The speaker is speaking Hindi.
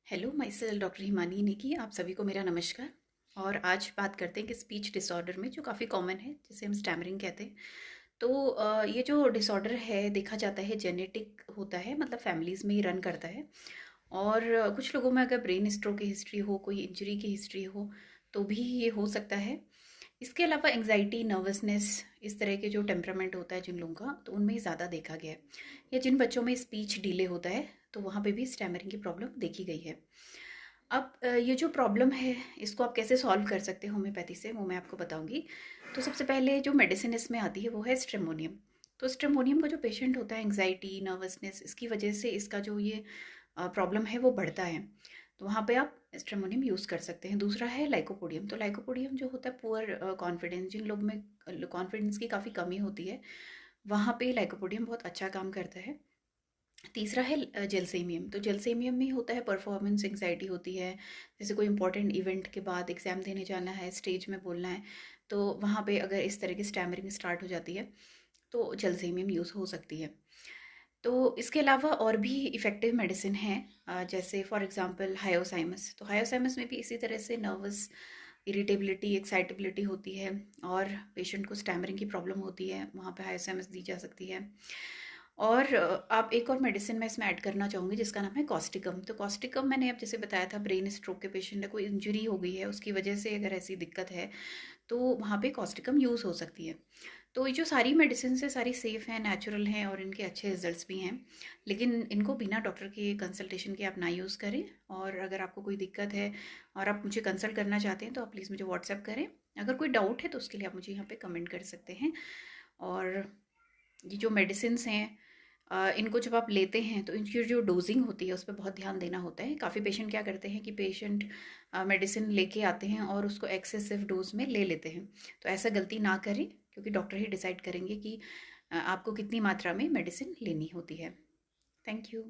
Hello, my self doctor Himani Negi. आप सभी को मेरा नमस्कार। और आज बात करते हैं कि स्पीच डिसऑर्डर में जो काफ़ी कॉमन है, जिसे हम स्टैमरिंग कहते हैं। तो ये जो डिसऑर्डर है देखा जाता है जेनेटिक होता है, मतलब फैमिलीज़ में ही रन करता है। और कुछ लोगों में अगर ब्रेन स्ट्रोक की हिस्ट्री हो, कोई इंजरी की हिस्ट्री हो, तो भी ये हो सकता है। इसके अलावा एंग्जाइटी, नर्वसनेस, इस तरह के जो टेम्परामेंट होता है जिन लोगों का, तो उनमें ही ज़्यादा देखा गया है। या जिन बच्चों में स्पीच डिले होता है, तो वहाँ पे भी स्टैमरिंग की प्रॉब्लम देखी गई है। अब ये जो प्रॉब्लम है, इसको आप कैसे सॉल्व कर सकते हो होम्योपैथी से, वो मैं आपको बताऊंगी। तो सबसे पहले जो मेडिसिन इसमें आती है वो है स्ट्रेमोनियम। तो स्ट्रेमोनियम का जो पेशेंट होता है, एंग्जाइटी, नर्वसनेस, इसकी वजह से इसका जो ये प्रॉब्लम है वो बढ़ता है। तो वहाँ पे आप स्ट्रेमोनियम यूज़ कर सकते हैं। दूसरा है लाइकोपोडियम। तो लाइकोपोडियम जो होता है पुअर कॉन्फिडेंस, जिन लोग में कॉन्फिडेंस की काफ़ी कमी होती है, वहाँ पे लाइकोपोडियम बहुत अच्छा काम करता है। तीसरा है जेलसेमियम। तो जेलसेमियम में होता है परफॉर्मेंस एंग्जाइटी होती है, जैसे कोई इंपॉर्टेंट इवेंट के बाद एग्ज़ाम देने जाना है, स्टेज में बोलना है, तो वहाँ पे अगर इस तरह की स्टैमरिंग स्टार्ट हो जाती है, तो जेलसेमियम यूज़ हो सकती है। तो इसके अलावा और भी इफ़ेक्टिव मेडिसिन हैं, जैसे फॉर एग्जांपल हायोसाइमस। तो हायोसाइमस में भी इसी तरह से नर्वस इरिटेबिलिटी, एक्साइटेबिलिटी होती है, और पेशेंट को स्टैमरिंग की प्रॉब्लम होती है, वहाँ पे हायोसाइमस दी जा सकती है। और आप एक और मेडिसिन मैं इसमें ऐड करना चाहूँगी जिसका नाम है कॉस्टिकम। तो कॉस्टिकम मैंने अब जैसे बताया था, ब्रेन स्ट्रोक के पेशेंट है, कोई इंजरी हो गई है, उसकी वजह से अगर ऐसी दिक्कत है, तो वहाँ पे कॉस्टिकम यूज़ हो सकती है। तो ये जो सारी मेडिसिन है सारी सेफ़ हैं, नेचुरल हैं, और इनके अच्छे रिजल्ट्स भी हैं। लेकिन इनको बिना डॉक्टर के कंसल्टेशन के आप ना यूज़ करें। और अगर आपको कोई दिक्कत है और आप मुझे कंसल्ट करना चाहते हैं, तो आप प्लीज़ मुझे व्हाट्सएप करें। अगर कोई डाउट है तो उसके लिए आप मुझे यहाँ पे कमेंट कर सकते हैं। और ये जो मेडिसिन्स हैं, इनको जब आप लेते हैं तो इनकी जो डोजिंग होती है उस पे बहुत ध्यान देना होता है। काफ़ी पेशेंट क्या करते हैं कि पेशेंट मेडिसिन लेके आते हैं और उसको एक्सेसिव डोज में ले लेते हैं। तो ऐसा गलती ना करें, क्योंकि डॉक्टर ही डिसाइड करेंगे कि आपको कितनी मात्रा में मेडिसिन लेनी होती है। Thank you.